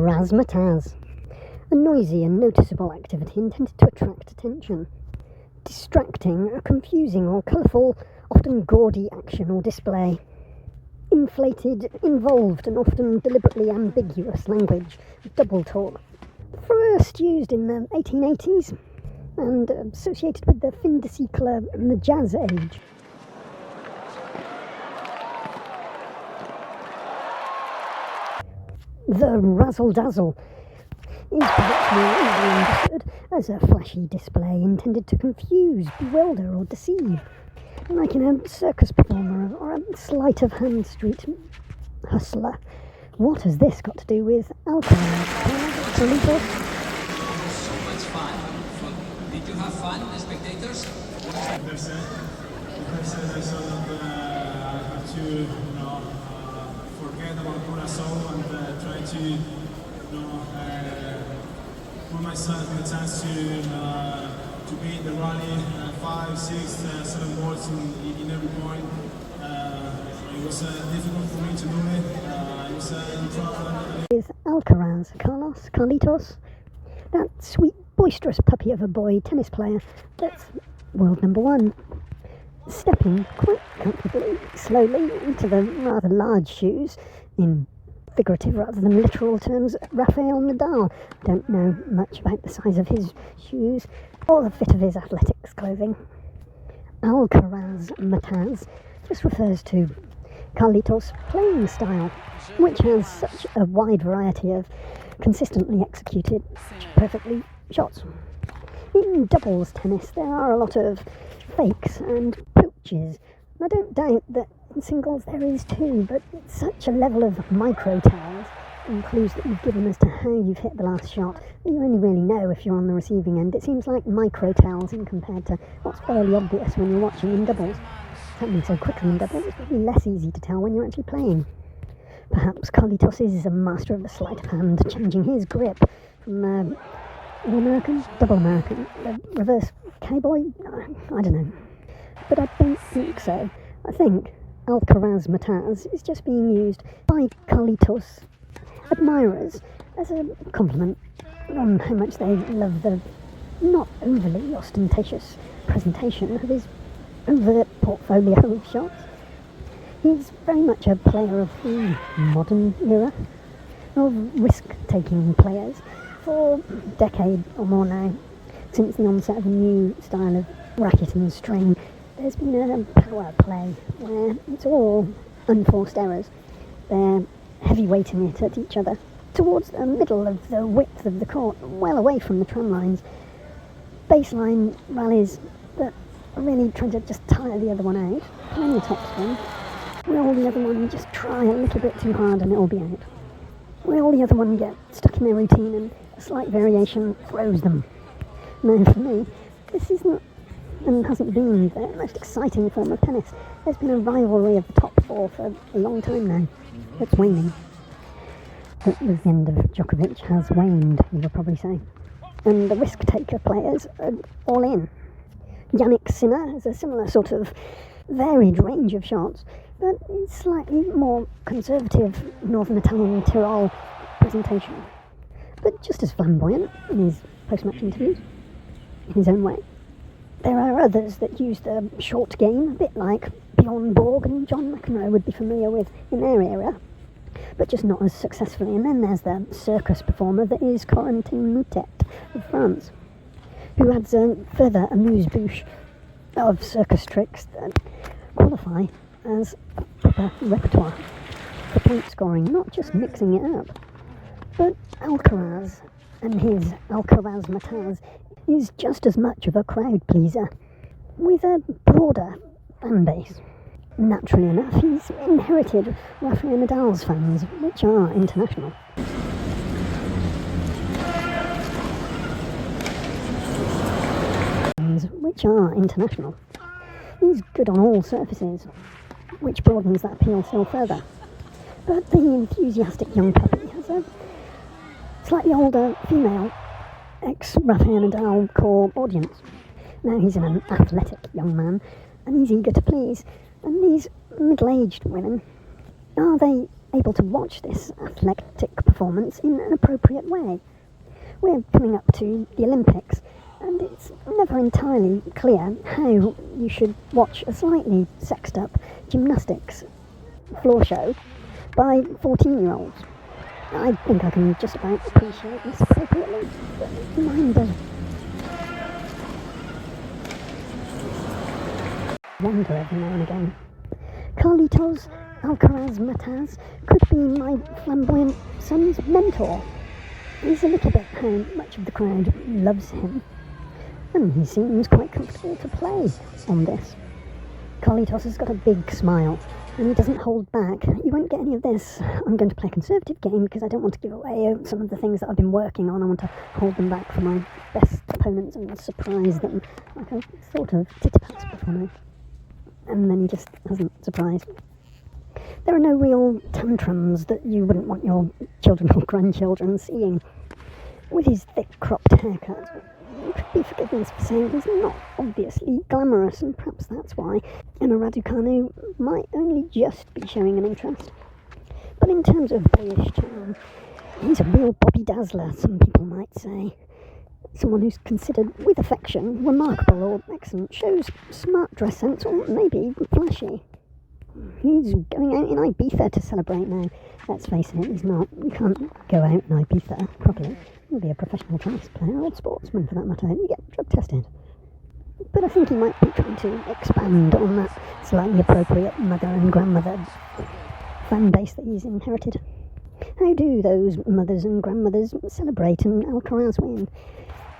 Alcaraz-matazz, a noisy and noticeable activity intended to attract attention. Distracting, a confusing or colourful, often gaudy action or display. Inflated, involved and often deliberately ambiguous language, double talk. First used in the 1880s and associated with the fin de siècle and the jazz age. The razzle-dazzle is perhaps more easily understood as a flashy display intended to confuse, bewilder or deceive, like in a circus performer or a sleight-of-hand street hustler. What has this got to do with Alcaraz? So much fun. Did you have fun, the spectators? They said I saw that I have to, forget about Corazon and try to, put myself in the chance to beat the rally 5, 6, 7 balls in every point. It was difficult for me to do it. It was in trouble. With Alcaraz, Carlitos, that sweet, boisterous puppy of a boy tennis player that's world number one, stepping quite comfortably, slowly into the rather large shoes, in figurative rather than literal terms, Rafael Nadal. Don't know much about the size of his shoes or the fit of his athletics clothing. Alcaraz-matazz just refers to Carlitos' playing style, which has such a wide variety of consistently executed, perfectly shots. In doubles tennis, there are a lot of fakes and pooches. I don't doubt that in singles there is too, but it's such a level of micro-tells and clues that you've given as to how you've hit the last shot that you only really know if you're on the receiving end. It seems like micro-tells in compared to what's fairly obvious when you're watching in doubles. It's happening so quickly in doubles, it's probably less easy to tell when you're actually playing. Perhaps Carlitos is a master of the sleight of hand, changing his grip from All-American, double American, reverse cowboy, I don't know. But I don't think so. I think Alcaraz-matazz is just being used by Carlitos admirers as a compliment on how much they love the not overly ostentatious presentation of his overt portfolio of shots. He's very much a player of the modern era, of risk-taking players for a decade or more now. Since the onset of a new style of racket and string, there's been a power play where it's all unforced errors. They're heavyweighting it at each other towards the middle of the width of the court, well away from the tram lines. Baseline rallies that are really trying to just tire the other one out, playing the topspin. Will the other one just try a little bit too hard and it'll be out? Will the other one get stuck in their routine and a slight variation throws them? Now for me, this isn't and hasn't been the most exciting form of tennis. There's been a rivalry of the top four for a long time now. It's waning. The end of Djokovic has waned, you would probably say. And the risk-taker players are all in. Yannick Sinner has a similar sort of varied range of shots, but it's slightly more conservative Northern Italian Tyrol presentation. But just as flamboyant in his post-match interviews, in his own way. There are others that use the short game, a bit like Bjorn Borg and John McEnroe would be familiar with in their era, but just not as successfully. And then there's the circus performer that is Corentin Moutet of France, who adds a further amuse-bouche of circus tricks that qualify as a proper repertoire for point scoring, not just mixing it up. But Alcaraz and his Alcaraz-matazz is just as much of a crowd pleaser, with a broader fan base. Naturally enough, he's inherited Rafael Nadal's fans, which are international. He's good on all surfaces, which broadens that appeal still further. But the enthusiastic young puppy has a slightly older female ex-Rafael Nadal core audience. Now he's an athletic young man, and he's eager to please. And these middle-aged women, are they able to watch this athletic performance in an appropriate way. We're coming up to the Olympics, and it's never entirely clear how you should watch a slightly sexed up gymnastics floor show by 14-year-olds. I think I can just about appreciate this appropriately, but mine does wonder every now and again. Carlitos Alcaraz-matazz could be my flamboyant son's mentor. He's a little bit how much of the crowd loves him, and he seems quite comfortable to play on this. Carlitos has got a big smile, and he doesn't hold back. You won't get any of this, I'm going to play a conservative game because I don't want to give away some of the things that I've been working on. I want to hold them back for my best opponents and surprise them, like I thought of tsitsipas before now. And then he just hasn't surprised. There are no real tantrums that you wouldn't want your children or grandchildren seeing. With his thick cropped haircut, you could be forgiven for saying he's not obviously glamorous, and perhaps that's why Emma Raducanu might only just be showing an interest. But in terms of boyish charm, he's a real Bobby Dazzler, some people might say. Someone who's considered, with affection, remarkable or excellent, shows smart dress sense or maybe flashy. He's going out in Ibiza to celebrate now. Let's face it, he's not. You can't go out in Ibiza properly. You'll be a professional tennis player or sportsman for that matter. You get drug tested. But I think he might be trying to expand on that slightly appropriate mother and grandmother fan base that he's inherited. How do those mothers and grandmothers celebrate an Alcaraz win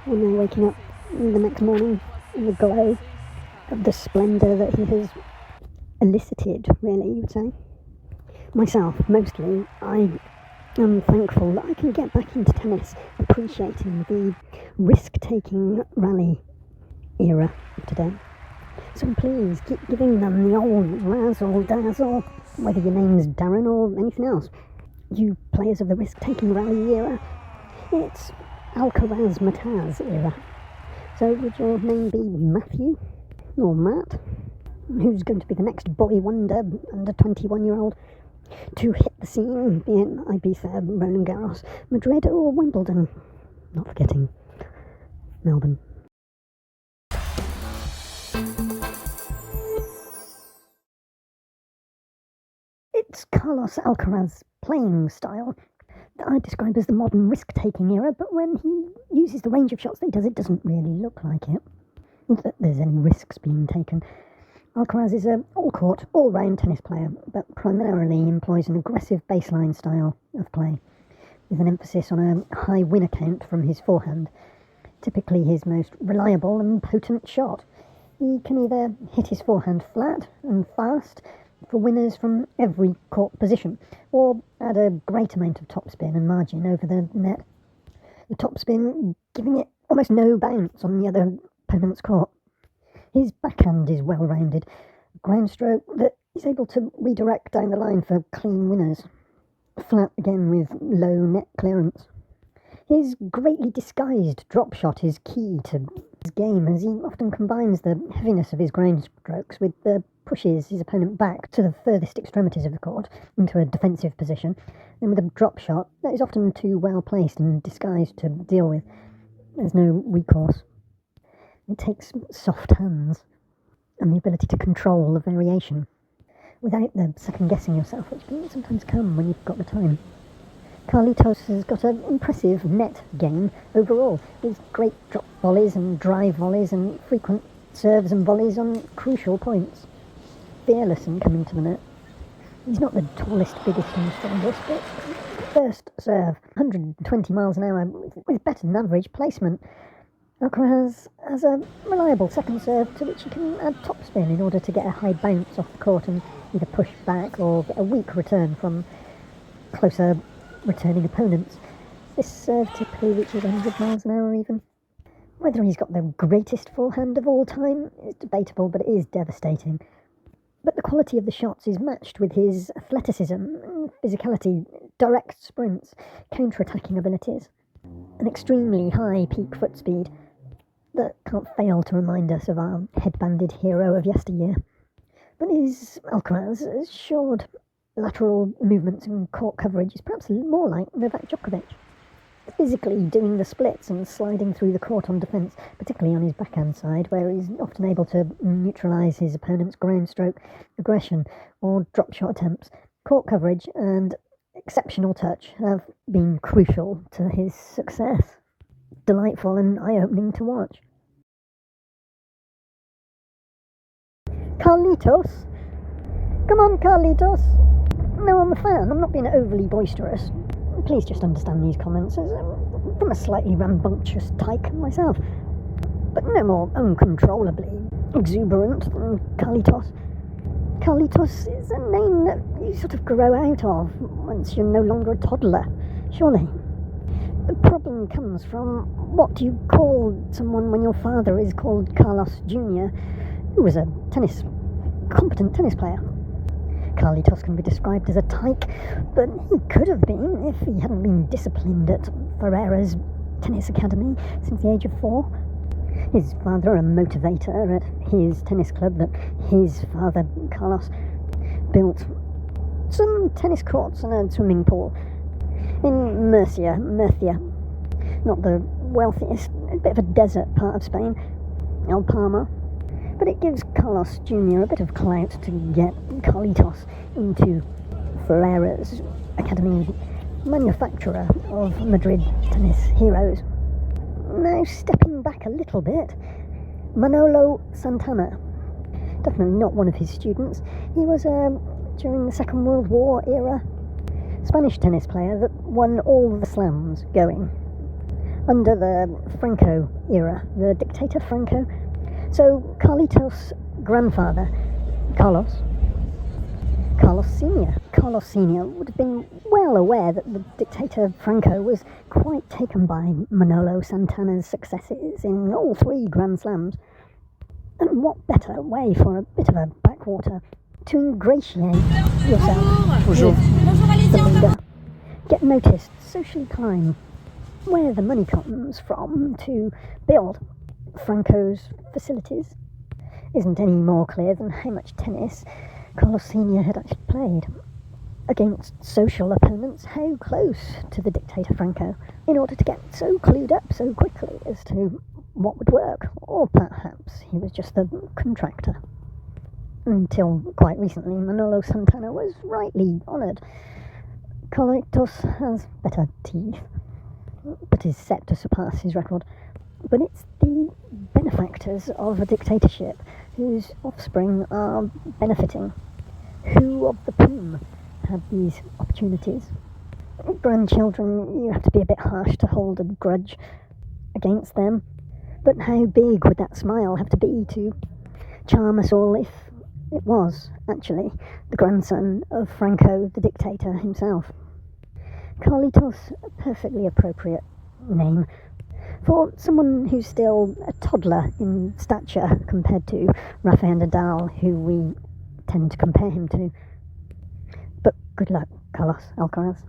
when they're waking up the next morning in the glow of the splendour that he has elicited, really, you would say? Myself, mostly, I am thankful that I can get back into tennis, appreciating the risk-taking rally era of today. So please, keep giving them the old razzle dazzle, whether your name's Darren or anything else. You players of the risk-taking rally era, it's Alcaraz-matazz era. So would your name be Matthew or Matt? Who's going to be the next boy wonder under 21-year-old to hit the scene, be it Ibiza, Roland Garros, Madrid or Wimbledon, not forgetting Melbourne. It's Carlos Alcaraz's playing style that I describe as the modern risk-taking era, but when he uses the range of shots that he does, it doesn't really look like it. Not that there's any risks being taken. Alcaraz is an all-court, all-round tennis player, but primarily employs an aggressive baseline style of play, with an emphasis on a high winner count from his forehand, typically his most reliable and potent shot. He can either hit his forehand flat and fast for winners from every court position, or add a great amount of topspin and margin over the net. The topspin giving it almost no bounce on the other opponent's court. His backhand is well-rounded, ground stroke that is able to redirect down the line for clean winners, flat again with low net clearance. His greatly disguised drop shot is key to his game, as he often combines the heaviness of his ground strokes with the pushes his opponent back to the furthest extremities of the court into a defensive position, then with a drop shot that is often too well placed and disguised to deal with. There's no recourse. It takes soft hands and the ability to control the variation without the second-guessing yourself, which can sometimes come when you've got the time. Carlitos has got an impressive net game overall, with great drop volleys and drive volleys and frequent serves and volleys on crucial points. Fearless in coming to the net. He's not the tallest, biggest and strongest, but first serve, 120 miles an hour, with better than average placement. Alcaraz has a reliable second serve to which he can add topspin in order to get a high bounce off the court and either push back or get a weak return from closer returning opponents. This serve typically reaches 100 miles an hour even. Whether he's got the greatest forehand of all time is debatable, but it is devastating. But the quality of the shots is matched with his athleticism, physicality, direct sprints, counter-attacking abilities, an extremely high peak foot speed that can't fail to remind us of our headbanded hero of yesteryear. But is Alcaraz assured lateral movements and court coverage is perhaps more like Novak Djokovic, physically doing the splits and sliding through the court on defence, particularly on his backhand side, where he's often able to neutralise his opponent's ground stroke aggression or drop shot attempts. Court coverage and exceptional touch have been crucial to his success. Delightful and eye-opening to watch. Carlitos? Come on, Carlitos! No, I'm a fan. I'm not being overly boisterous. Please just understand these comments as from a slightly rambunctious tyke myself. But no more uncontrollably exuberant than Carlitos. Carlitos is a name that you sort of grow out of once you're no longer a toddler, surely. The problem comes from what do you call someone when your father is called Carlos Jr., who was a competent tennis player. Carlitos can be described as a tyke, but he could have been if he hadn't been disciplined at Ferrers tennis academy since the age of 4. His father, a motivator at his tennis club that his father, Carlos, built some tennis courts and a swimming pool in Murcia, not the wealthiest, a bit of a desert part of Spain, El Palma. But it gives Carlos Jr. a bit of clout to get Carlitos into Ferrers Academy, manufacturer of Madrid tennis heroes. Now, stepping back a little bit, Manolo Santana. Definitely not one of his students. He was, during the Second World War era, Spanish tennis player that won all the slams going under the Franco era, the dictator Franco. So Carlitos' grandfather, Carlos Senior would have been well aware that the dictator Franco was quite taken by Manolo Santana's successes in all 3 Grand Slams. And what better way for a bit of a backwater to ingratiate yourself with the leader, get noticed, socially climb, where the money comes from to build Franco's facilities isn't any more clear than how much tennis Carlos Senior had actually played against social opponents, how close to the dictator Franco, in order to get so clued up so quickly as to what would work, or perhaps he was just the contractor. Until quite recently, Manolo Santana was rightly honoured. Carlitos has better teeth, but is set to surpass his record. But it's the benefactors of a dictatorship whose offspring are benefiting. Who of the whom had these opportunities? Grandchildren, you have to be a bit harsh to hold a grudge against them. But how big would that smile have to be to charm us all if it was, actually, the grandson of Franco, the dictator himself? Carlitos, a perfectly appropriate name for someone who's still a toddler in stature compared to Rafael Nadal, who we tend to compare him to. But good luck, Carlos Alcaraz.